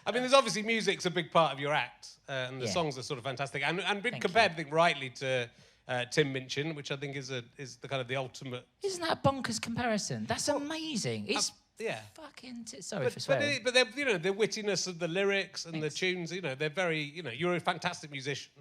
I mean, there's obviously music's a big part of your act, and the songs are sort of fantastic, and been compared, I think, rightly to Tim Minchin, which I think is the kind of the ultimate. Isn't that a bonkers comparison? That's amazing. It's fucking. Sorry for swearing. But they're, the wittiness of the lyrics and the tunes, they're very, you're a fantastic musician.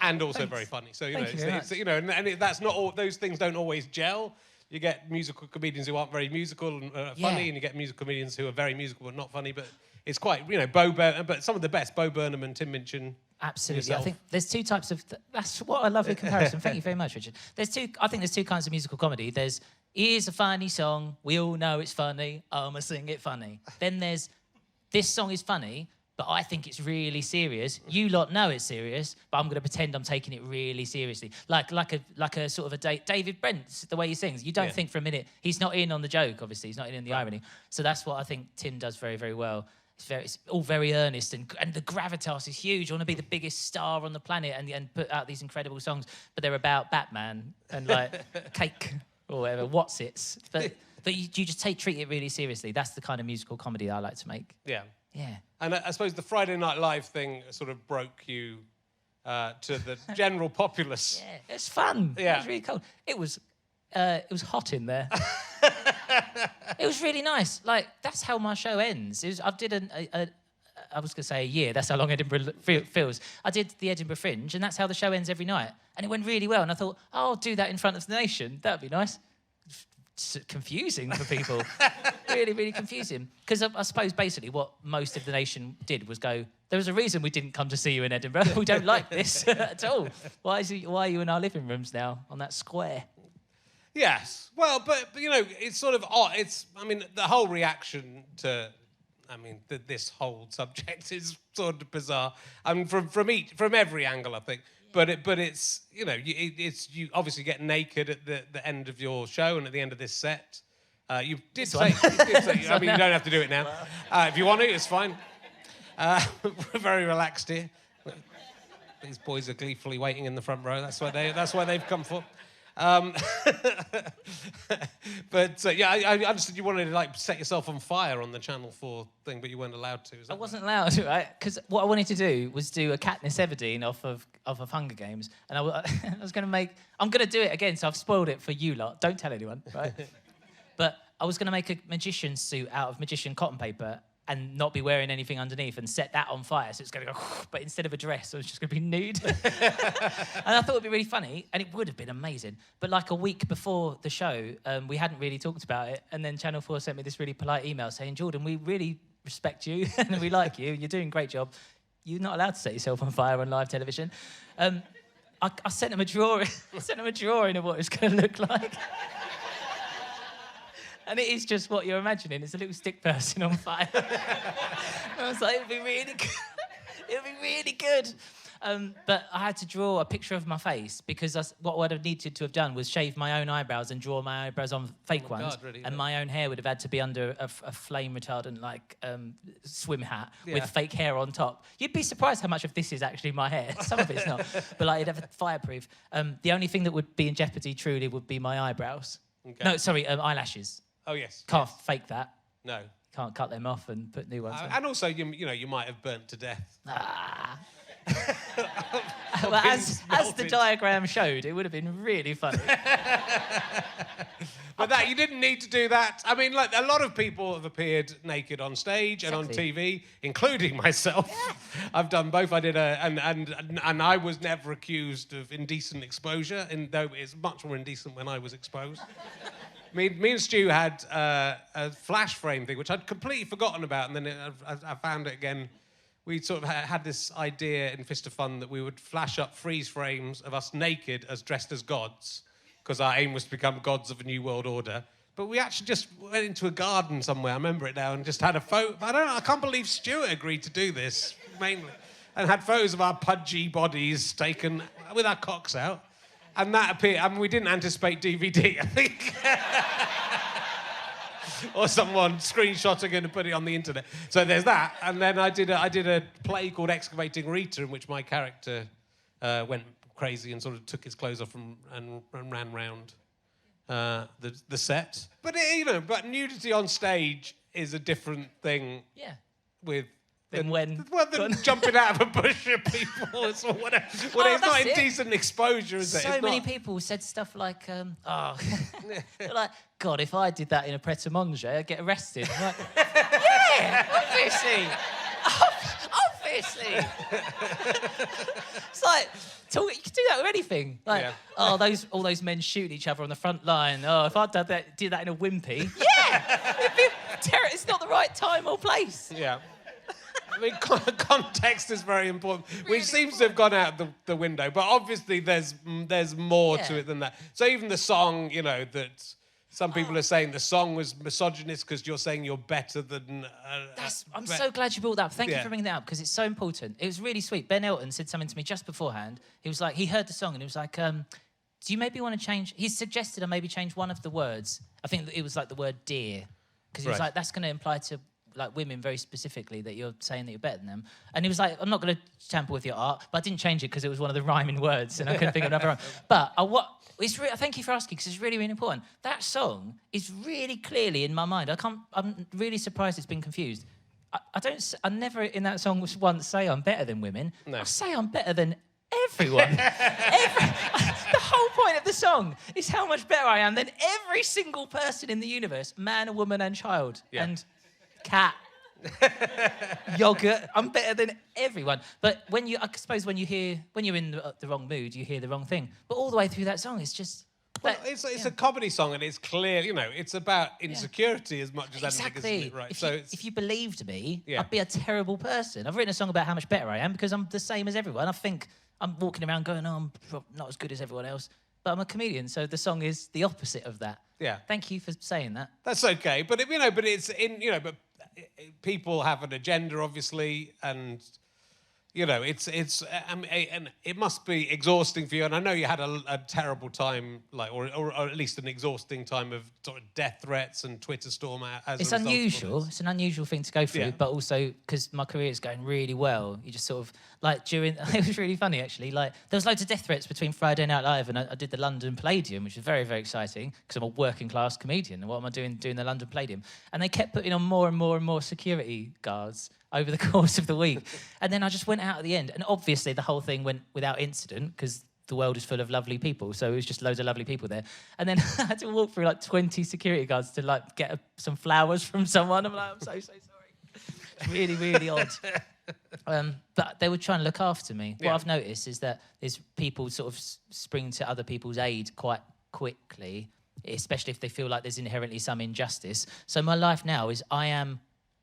And also very funny. So, that's not all, those things don't always gel. You get musical comedians who aren't very musical and funny, and you get musical comedians who are very musical but not funny. But it's quite, but some of the best, Bo Burnham and Tim Minchin. Absolutely. I think there's two types of... That's what a lovely comparison. Thank you very much, Richard. I think there's two kinds of musical comedy. There's, here's a funny song, we all know it's funny, I'ma sing it funny. Then there's, this song is funny, but I think it's really serious. You lot know it's serious, but I'm going to pretend I'm taking it really seriously. Like a sort of a David Brent, the way he sings. You don't think for a minute, he's not in on the joke, obviously. He's not in the irony. So that's what I think Tim does very, very well. It's all very earnest, and the gravitas is huge. You want to be the biggest star on the planet and put out these incredible songs, but they're about Batman and, like, cake or whatever, What's-Its. But you just treat it really seriously. That's the kind of musical comedy I like to make. Yeah. Yeah. And I suppose the Friday Night Live thing sort of broke you to the general populace. Yeah, it's fun. Yeah. It was really cold. It was hot in there. It was really nice. Like, that's how my show ends. I did I was going to say a year. That's how long Edinburgh feels. I did the Edinburgh Fringe, and that's how the show ends every night. And it went really well. And I thought, I'll do that in front of the nation. That'd be nice. It's confusing for people. Really, really confusing. Because I suppose basically what most of the nation did was go, there was a reason we didn't come to see you in Edinburgh. We don't like this at all. Why are you in our living rooms now on that square? Yes. Well, but it's sort of odd. The whole reaction to, this whole subject is sort of bizarre. From every angle, I think. But it's you obviously get naked at the end of your show and at the end of this set. You did say, you don't have to do it now. If you want to, it's fine. We're very relaxed here. These boys are gleefully waiting in the front row. That's why they've come for. But I understood you wanted to set yourself on fire on the Channel 4 thing, but you weren't allowed to. I wasn't allowed to, right? Because what I wanted to do was do a Katniss Everdeen off of Hunger Games, and I was going to I'm going to do it again, so I've spoiled it for you lot. Don't tell anyone, right? But I was going to make a magician's suit out of magician cotton paper and not be wearing anything underneath and set that on fire, so it's going to go, but instead of a dress, I was just going to be nude. And I thought it would be really funny, and it would have been amazing. But like a week before the show, we hadn't really talked about it, and then Channel 4 sent me this really polite email saying, Jordan, we really respect you, and we like you, you're doing a great job. You're not allowed to set yourself on fire on live television. I sent them a drawing. I sent them a drawing of what it's going to look like. And it is just what you're imagining. It's a little stick person on fire. I was like, it'd be really good. It'd be really good. But I had to draw a picture of my face because what I'd have needed to have done was shave my own eyebrows and draw my eyebrows on fake ones. God, really, and my own hair would have had to be under a flame retardant swim hat with fake hair on top. You'd be surprised how much of this is actually my hair. Some of it's not. But it'd have fireproof. The only thing that would be in jeopardy truly would be my eyebrows. Okay. No, sorry, eyelashes. Oh, yes. Can't fake that. No. Can't cut them off and put new ones on. And also, you might have burnt to death. Well, as the diagram showed, it would have been really funny. But you didn't need to do that. A lot of people have appeared naked on stage and on TV, including myself. Yeah. I've done both. I did and I was never accused of indecent exposure, though it's much more indecent when I was exposed. Me and Stu had a flash frame thing, which I'd completely forgotten about, and then I found it again. We sort of had this idea in Fist of Fun that we would flash up freeze frames of us naked as dressed as gods, because our aim was to become gods of a new world order. But we actually just went into a garden somewhere, I remember it now, and just had a photo. I can't believe Stuart agreed to do this, mainly. And had photos of our pudgy bodies taken with our cocks out. And that appeared, we didn't anticipate DVD, I think. Or someone screenshotting it and putting it on the internet. So there's that. And then I did a play called Excavating Rita, in which my character went crazy and sort of took his clothes off and ran round the set. But but nudity on stage is a different thing Yeah. with... Than when... Well, than jumping out of a bush at people or whatever. Well, it's not indecent exposure, is it? So many people said stuff like, they're like, God, if I did that in a pret-a-manger, I'd get arrested. I'm like, yeah, obviously. Obviously. It's like, you can do that with anything. Like, all those men shooting each other on the front line. Oh, if I did that in a wimpy, it'd be it's not the right time or place. Yeah. I mean, context is very important, which seems to have gone out the window. But obviously, there's more to it than that. So even the song, you know, that some people are saying the song was misogynist because you're saying you're better than... I'm so glad you brought that up. Thank you for bringing that up, because it's so important. It was really sweet. Ben Elton said something to me just beforehand. He was like, he heard the song and he was like, do you maybe want to change... He suggested I maybe change one of the words. I think it was like the word dear, because he was like, that's going to imply to... like women very specifically, that you're saying that you're better than them. And he was like, I'm not going to tamper with your art, but I didn't change it because it was one of the rhyming words and I couldn't think of another rhyme. But thank you for asking, because it's really, really important. That song is really clearly in my mind. I'm really surprised it's been confused. I never in that song once say I'm better than women. No. I say I'm better than everyone. The whole point of the song is how much better I am than every single person in the universe, man, woman and child. Yeah. And cat, yogurt. I'm better than everyone. But I suppose when you're in the wrong mood, you hear the wrong thing. But all the way through that song, it's just... Well, it's a comedy song, and it's clear, you know, it's about insecurity as much as anything, isn't it? Right. If you believed me, Yeah. I'd be a terrible person. I've written a song about how much better I am because I'm the same as everyone. I think I'm walking around going, I'm not as good as everyone else. But I'm a comedian, so the song is the opposite of that. Yeah. Thank you for saying that. That's okay, but but people have an agenda, obviously, and and it must be exhausting for you. And I know you had a terrible time, or at least an exhausting time of sort of death threats and Twitter storm. It's unusual. It's an unusual thing to go through, but also because my career is going really well, you just sort of it was really funny actually. Like there was loads of death threats between Friday Night Live and I did the London Palladium, which was very, very exciting because I'm a working class comedian. And what am I doing the London Palladium? And they kept putting on more and more and more security guards over the course of the week. And then I just went out at the end. And obviously the whole thing went without incident because the world is full of lovely people. So it was just loads of lovely people there. And then I had to walk through like 20 security guards to get some flowers from someone. I'm like, I'm so sorry. It's really, really odd. But they were trying to look after me. What I've noticed is that there's people sort of spring to other people's aid quite quickly, especially if they feel like there's inherently some injustice. So my life now is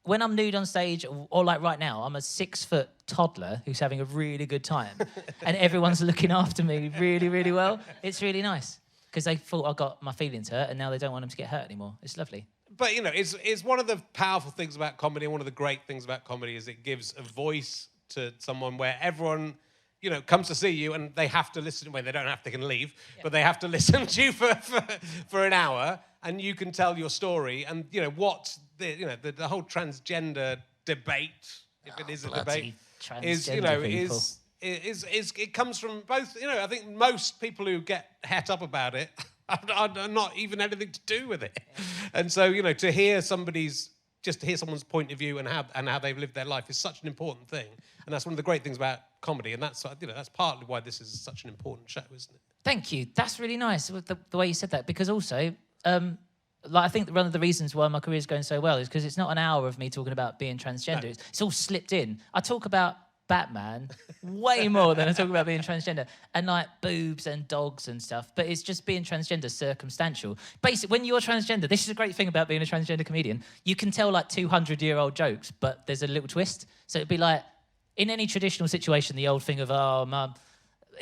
when I'm nude on stage, or like right now, I'm a 6-foot toddler who's having a really good time. And everyone's looking after me really, really well. It's really nice. Because they thought I got my feelings hurt, and now they don't want them to get hurt anymore. It's lovely. But, it's one of the powerful things about comedy, and one of the great things about comedy is it gives a voice to someone where everyone, comes to see you and they have to listen. Well, they don't have to, they can leave, but they have to listen to you for an hour, and you can tell your story. And, what the whole transgender debate, if it is a debate, is, it comes from both, I think most people who get het up about it are not even anything to do with it. And so, to hear someone's point of view and how they've lived their life is such an important thing. And that's one of the great things about comedy. And that's partly why this is such an important show, isn't it? Thank you. That's really nice, the way you said that, because also, I think one of the reasons why my career is going so well is because it's not an hour of me talking about being transgender. No. It's all slipped in. I talk about Batman way more than I talk about being transgender, and like boobs and dogs and stuff, but it's just being transgender circumstantial. Basically, when you're transgender, this is a great thing about being a transgender comedian, you can tell like 200-year-old jokes, but there's a little twist. So it'd be like, in any traditional situation, the old thing of, Mum,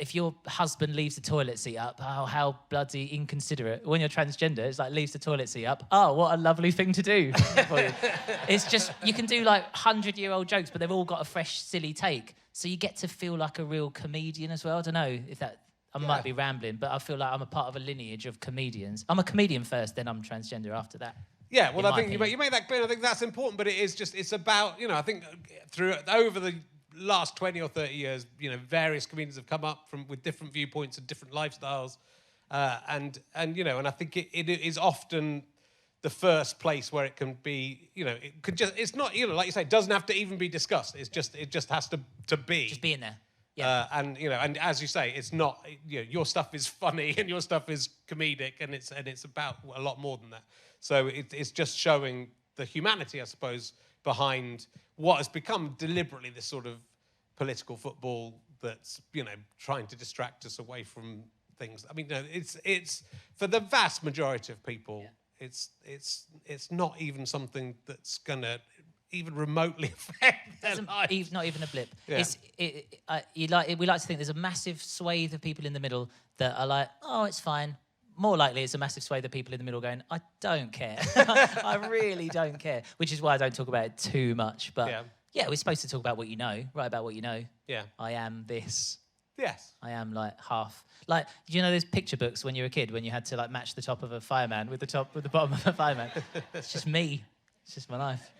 if your husband leaves the toilet seat up, oh, how bloody inconsiderate. When you're transgender, it's like, leaves the toilet seat up. Oh, what a lovely thing to do for you. It's just, you can do like 100-year-old jokes, but they've all got a fresh, silly take. So you get to feel like a real comedian as well. I don't know if I might be rambling, but I feel like I'm a part of a lineage of comedians. I'm a comedian first, then I'm transgender after that. Yeah, well, I think you make that clear. I think that's important, but it's about, I think over the last 20 or 30 years, various comedians have come up with different viewpoints and different lifestyles, and I think it is often the first place where it can be, it could just, it's not, like you say, it doesn't have to even be discussed. It just has to be. Just be in there. Yeah. And as you say, it's not, your stuff is funny and your stuff is comedic, and it's about a lot more than that. So it's just showing the humanity, I suppose, behind what has become deliberately this sort of political football that's, trying to distract us away from things. I mean, it's for the vast majority of people, it's not even something that's gonna even remotely affect their lives. Not even a blip. Yeah. We like to think there's a massive swathe of people in the middle that are like, oh, it's fine. More likely, it's a massive swathe of people in the middle going, I don't care. I really don't care. Which is why I don't talk about it too much. But yeah, we're supposed to talk about what you know, write about what you know. Yeah. I am this. Yes. I am like half. Like, do you know those picture books when you were a kid when you had to like match the top of a fireman with the bottom of a fireman? It's just me. It's just my life.